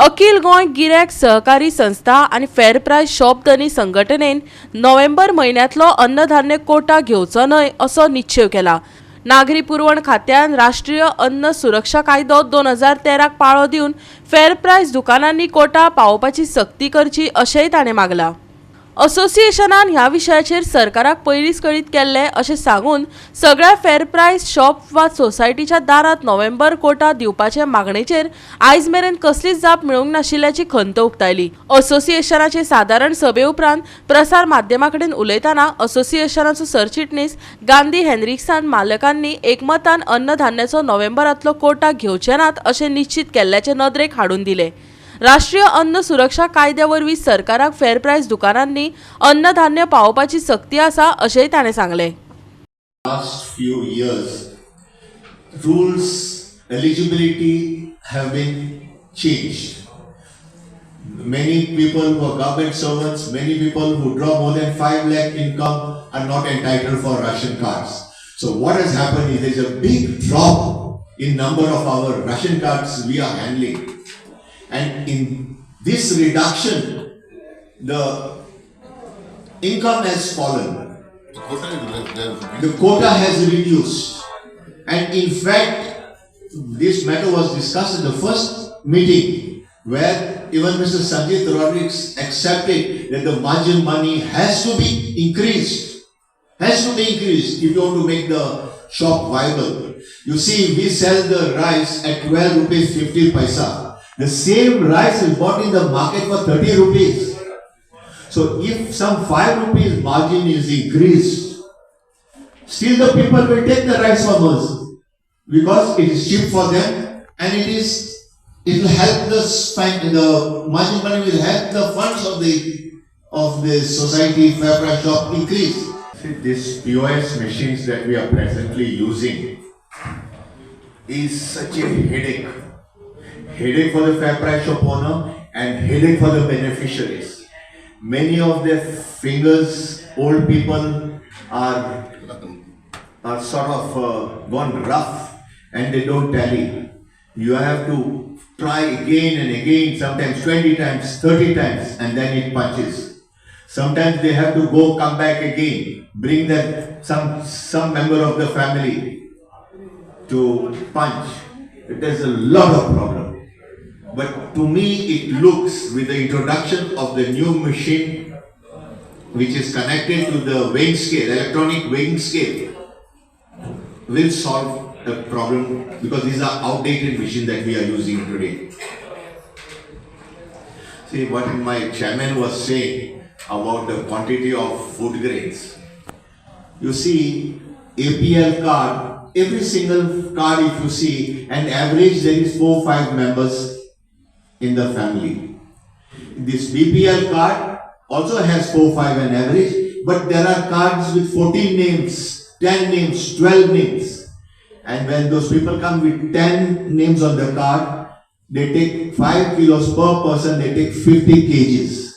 अखिल गोंय गिरायक सहकारी संस्था आणि फेर प्रायस शॉप धनी संघटनेन नोव्हेंबर म्हयन्यांतलो अन्नधान्य कोटा घेवचो न्हय असो निश्चय केला। नागरी पुरवण खात्यान राष्ट्रीय अन्न सुरक्षा कायदो 2013 पाळो दिवन फेर प्रायस दुकानांनी कोटा पावोवपाची सक्ती करची अशेंय ताणें मागला। असोसिएशनान ह्या विशयाचेर सरकाराक पयलींच कळीत केल्ले अशें सांगून सगळ्या फेर प्रायस शॉप वा सोसायटीच्या दारांत नोव्हेंबर कोटा दिवपाचे मागणेचेर आयज मेरेन कसलीच जाप मेळूंक नाशिल्ल्याची खंत उक्तायली। असोसिएशनाचे साधारण सभे उपरांत प्रसार माध्यमांकडेन उलयतना असोसिएशनाचो सरचिटणीस गांधी हेनरिक्सान मालकांनी एकमतान अन्नधान्याचो नोव्हेंबरांतलो कोटा घेवचे नात अशें निश्चित केल्ल्याचे नदरेक हाडून दिले। राष्ट्रीय अन्न सुरक्षा कायद्या वरवीं सरकाराक फेर प्रायस दुकानांनी अन्नधान्य पावोवपाची सक्ती आसा अशेंय ताणें सांगलें। Last few years, rules eligibility have been changed. Many people who are government servants, many people who draw more than 5 lakh income are not entitled for ration cards. So what has happened is there is a big drop in number of our ration cards we are handling. And in this reduction, the income has fallen. The quota has reduced. And in fact, this matter was discussed in the first meeting where even Mr. Sanjit Rodriguez accepted that the margin money has to be increased. Has to be increased if you want to make the shop viable. You see, we sell the rice at 12 rupees 50 paisa. The same rice is bought in the market for 30 rupees. So if some 5 rupees margin is increased, still the people will take the rice from us because it is cheap for them and it will help the margin money will help the funds of the society fair price shop increase. See, these POS machines that we are presently using is such a headache. Headache for the fair price shop owner and headache for the beneficiaries. Many of their fingers, old people are sort of gone rough and they don't tally. You have to try again and again, sometimes 20 times, 30 times, and then it punches. Sometimes they have to come back again, bring that some member of the family to punch. There's a lot of problem. But to me, it looks with the introduction of the new machine, which is connected to the weighing scale, electronic weighing scale, will solve the problem because these are outdated machines that we are using today. See what my chairman was saying about the quantity of food grains. You see, APL card, every single card if you see, and average there is 4-5 members in the family. This BPL card also has 4-5 an average, but there are cards with 14 names, 10 names, 12 names. And when those people come with 10 names on the card, they take 5 kilos per person, they take 50 kgs.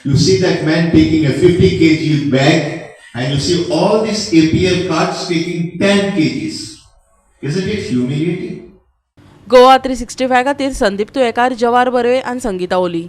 You see that man taking a 50 kg bag, and you see all these APL cards taking 10 kgs. Isn't it humiliating? GOA365 खातीर संदीप तुयेकार, जवार बर्वे आनी संगीता ओली।